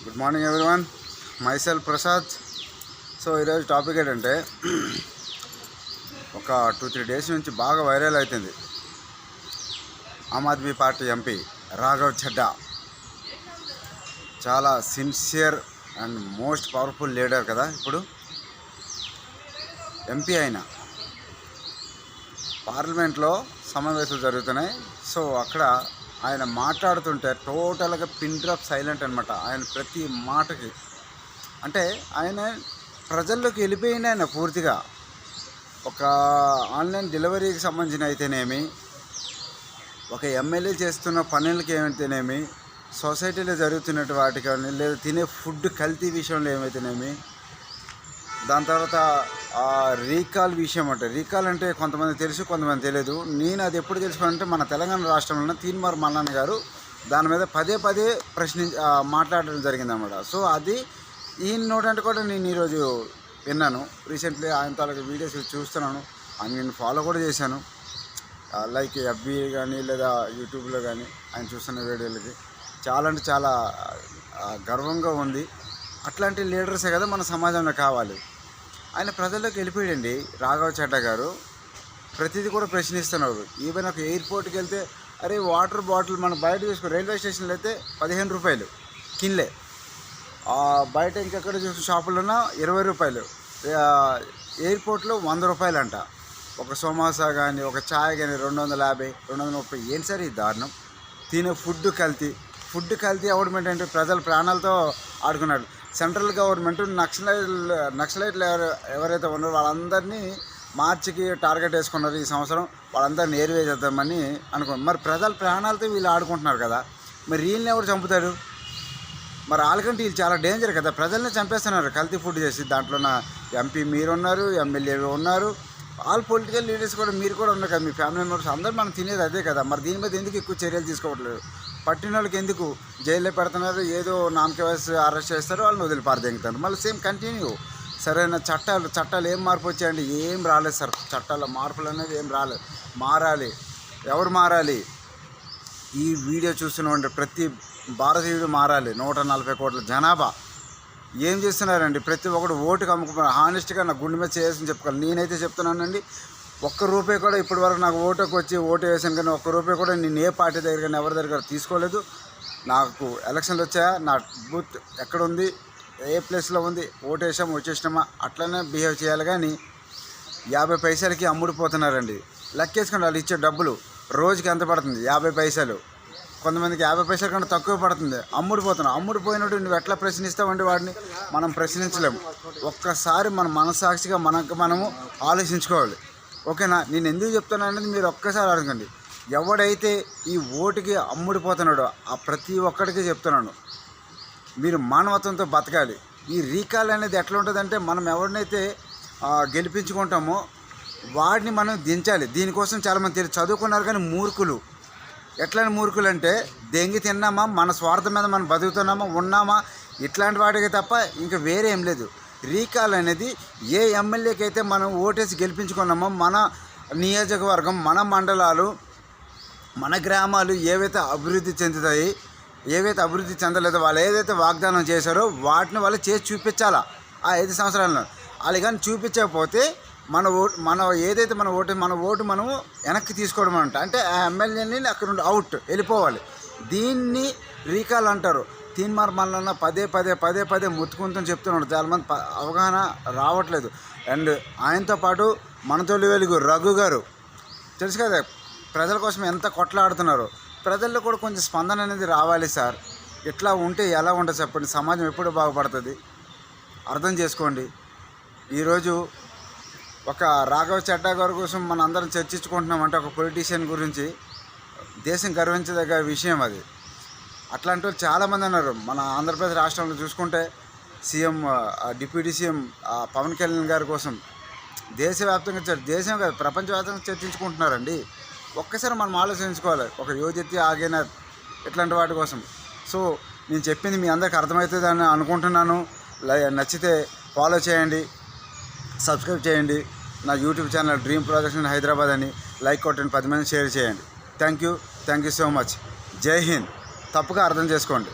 Good morning everyone, myself Prasad. So ఈరోజు topic ఏంటంటే ఒక 2-3 డేస్ నుంచి బాగా వైరల్ అవుతుంది. ఆమ్ ఆద్మీ పార్టీ ఎంపీ రాఘవ్ చడ్డా చాలా sincere and most powerful leader కదా. ఇప్పుడు ఎంపీ అయినా పార్లమెంట్లో సమావేశాలు జరుగుతున్నాయి. సో అక్కడ ఆయన మాట్లాడుతుంటే టోటల్గా పిన్ డ్రాప్ సైలెంట్ అనమాట. ఆయన ప్రతి మాటకి అంటే ఆయన ప్రజల్లోకి వెళ్ళిపోయింది. ఆయన పూర్తిగా ఒక ఆన్లైన్ డెలివరీకి సంబంధించిన అయితేనేమి, ఒక ఎమ్మెల్యే చేస్తున్న పనులకి ఏమైతేనేమి, సొసైటీలో జరుగుతున్నట్టు వాటి కానీ, లేదా తినే ఫుడ్ కల్తీ విషయంలో ఏమైతేనేమి, దాని తర్వాత రీకాల్ విషయం. అంటే రీకాల్ అంటే కొంతమంది తెలుసు, కొంతమంది తెలియదు. నేను అది ఎప్పుడు తెలుసుకున్నానంటే మన తెలంగాణ రాష్ట్రంలో తీన్మార్ మల్లన్న గారు దాని మీద పదే మాట్లాడడం జరిగిందన్నమాట. సో అది ఈయన నోటంటే కూడా నేను ఈరోజు విన్నాను. రీసెంట్లీ ఆయన తాలూకు వీడియోస్ చూస్తున్నాను, ఆయన నేను ఫాలో కూడా చేశాను. లైక్ ఎఫ్బీ కానీ లేదా యూట్యూబ్లో కానీ ఆయన చూస్తున్న వీడియోలకి చాలా అంటే చాలా గర్వంగా ఉంది. అట్లాంటి లీడర్సే కదా మన సమాజంలో కావాలి. ఆయన ప్రజల్లోకి వెళ్ళిపోయాడండి రాఘవ్ చడ్డా గారు. ప్రతిదీ కూడా ప్రశ్నిస్తున్నారు. ఈవెన్ ఒక ఎయిర్పోర్ట్కి వెళ్తే అరే వాటర్ బాటిల్ మనం బయట చూసుకో, రైల్వే స్టేషన్లో అయితే 15 రూపాయలు కిన్లే, బయట ఇంకెక్కడ చూసిన షాపులోనా 20 రూపాయలు, ఎయిర్పోర్ట్లో 100 రూపాయలు అంట. ఒక సమోసా కానీ ఒక ఛాయ్ కానీ 250, 230. ఏంటి సార్ ఈ దారుణం? తినే ఫుడ్ కల్తీ అవ్వడం అంటే ప్రజల ప్రాణాలతో ఆడుకున్నాడు. సెంట్రల్ గవర్నమెంట్ నక్సలైట్లు ఎవరైతే ఉన్నారో వాళ్ళందరినీ మార్చికి టార్గెట్ వేసుకున్నారు ఈ సంవత్సరం. వాళ్ళందరినీ ఏరివేసేద్దామని అనుకున్నారు. మరి ప్రజల ప్రాణాలతో వీళ్ళు ఆడుకుంటున్నారు కదా, మరి వీళ్ళని ఎవరు చంపుతారు? మరి వాళ్ళకంటే వీళ్ళు చాలా డేంజర్ కదా. ప్రజల్ని చంపేస్తున్నారు కల్తీ ఫుడ్ చేసి. దాంట్లో నా ఎంపీ మీరున్నారు, ఎమ్మెల్యేలు ఉన్నారు, ఆల్ పొలిటికల్ లీడర్స్ కూడా మీరు కూడా ఉన్నారు కదా, మీ ఫ్యామిలీ మెంబర్స్ అందరూ మనం తినేది అదే కదా. మరి దీని మీద ఎందుకు ఎక్కువ చర్యలు తీసుకోవట్లేదు? పట్టిన వాళ్ళకి ఎందుకు జైల్లో పెడుతున్నారు? ఏదో నామకే వయసు అరెస్ట్ చేస్తారు, వాళ్ళని వదిలి పారదెంగుతారు, మళ్ళీ సేమ్ కంటిన్యూ. సరైన చట్టాలు ఏం మార్పు వచ్చాయండి? ఏం రాలేదు సార్. చట్టాల మార్పులు అనేది ఏం రాలేదు. మారాలి. ఎవరు మారాలి? ఈ వీడియో చూస్తున్నటువంటి ప్రతి భారతీయుడు మారాలి. 140 కోట్ల జనాభా ఏం చేస్తున్నారండి? ప్రతి ఒక్కడు ఓటుకు అమ్ముకున్నారు. హానెస్ట్గా నా గుండె మీద చేయాల్సింది చెప్పుకోవాలి. నేనైతే చెప్తున్నానండి, ₹1 కూడా ఇప్పటి వరకు నాకు ఓటుకు వచ్చి ఓటు వేసాను, కానీ ₹1 కూడా నేను ఏ పార్టీ దగ్గర కానీ ఎవరి దగ్గర తీసుకోలేదు. నాకు ఎలక్షన్లు వచ్చాయా, నా బూత్ ఎక్కడుంది, ఏ ప్లేస్లో ఉంది, ఓటు వేసామా వచ్చేసినామా అట్లనే బిహేవ్ చేయాలి. కానీ 50 పైసలకి అమ్ముడిపోతున్నారండి. లెక్కేసుకోండి వాళ్ళు ఇచ్చే డబ్బులు రోజుకి ఎంత పడుతుంది? 50 పైసలు. కొంతమందికి 50 పైసల కంటే తక్కువ పడుతుంది. అమ్ముడిపోయినట్టు నువ్వు ఎట్లా ప్రశ్నిస్తావండి? వాడిని మనం ప్రశ్నించలేము. ఒక్కసారి మన మనసాక్షిగా మనము ఆలోచించుకోవాలి. ఓకేనా? నేను ఎందుకు చెప్తాను అనేది మీరు ఒక్కసారి అడగండి. ఎవడైతే ఈ ఓటుకి అమ్ముడిపోతున్నాడో ఆ ప్రతి ఒక్కడికి చెప్తున్నాను, మీరు మానవత్వంతో బతకాలి. ఈ రీకాల్ అనేది ఎట్లా ఉంటుందంటే, మనం ఎవరినైతే గెలిపించుకుంటామో వాడిని మనం దించాలి. దీనికోసం చాలామంది చదువుకున్నారు కానీ మూర్ఖులు. ఎట్లాంటి మూర్ఖులు అంటే, దెంగి తిన్నామా, మన స్వార్థం మీద మనం బతుకుతున్నామా, ఉన్నామా, ఇట్లాంటి వాటికి తప్ప ఇంకా వేరే ఏం లేదు. రీకాల్ అనేది ఏ ఎమ్మెల్యేకి అయితే మనం ఓటేసి గెలిపించుకున్నామో, మన నియోజకవర్గం, మన మండలాలు, మన గ్రామాలు ఏవైతే అభివృద్ధి చెందుతాయి, ఏవైతే అభివృద్ధి చెందలేదో, వాళ్ళు ఏదైతే వాగ్దానం చేశారో వాటిని వాళ్ళు చేసి చూపించాలా ఆ 5 సంవత్సరాలలో. వాళ్ళు కానీ చూపించకపోతే మన ఏదైతే మన ఓటు మనము వెనక్కి తీసుకోవడం అంటే ఆ ఎమ్మెల్యేని అక్కడ నుండి అవుట్ వెళ్ళిపోవాలి. దీన్ని రీకాల్ అంటారు. తీన్మార్ మల్లన్న పదే ముత్తుకుంటూ చెప్తున్నాడు. చాలామంది అవగాహన రావట్లేదు. అండ్ ఆయనతో పాటు మనతోలి వెలుగు రఘు గారు తెలుసు కదా, ప్రజల కోసం ఎంత కొట్లాడుతున్నారు. ప్రజల్లో కూడా కొంచెం స్పందన అనేది రావాలి సార్. ఇట్లా ఉంటే ఎలా ఉంటుంది చెప్పండి? సమాజం ఎప్పుడు బాగుపడుతుంది? అర్థం చేసుకోండి. ఈరోజు ఒక రాఘవ్ చడ్డా గారి కోసం మన అందరం చర్చించుకుంటున్నామంటే, ఒక పొలిటీషియన్ గురించి దేశం గర్వించదగ్గ విషయం అది. అట్లాంటి వాళ్ళు చాలామంది ఉన్నారు. మన ఆంధ్రప్రదేశ్ రాష్ట్రంలో చూసుకుంటే డిప్యూటీ సీఎం పవన్ కళ్యాణ్ గారి కోసం దేశవ్యాప్తంగా దేశం కాదు ప్రపంచవ్యాప్తంగా చర్చించుకుంటున్నారండి. ఒక్కసారి మనం ఆలోచించుకోవాలి. ఒక యోజిత్ ఆగేనాథ్ ఇట్లాంటి వాటి కోసం. సో నేను చెప్పింది మీ అందరికి అర్థమవుతుందని అనుకుంటున్నాను. నచ్చితే ఫాలో చేయండి, సబ్స్క్రైబ్ చేయండి. నా YouTube channel dream production Hyderabad అని లైక్ కొట్టండి, 10 మంది షేర్ చేయండి. Thank you so much. జై హింద్. తప్పుగా అర్థం చేసుకోండి.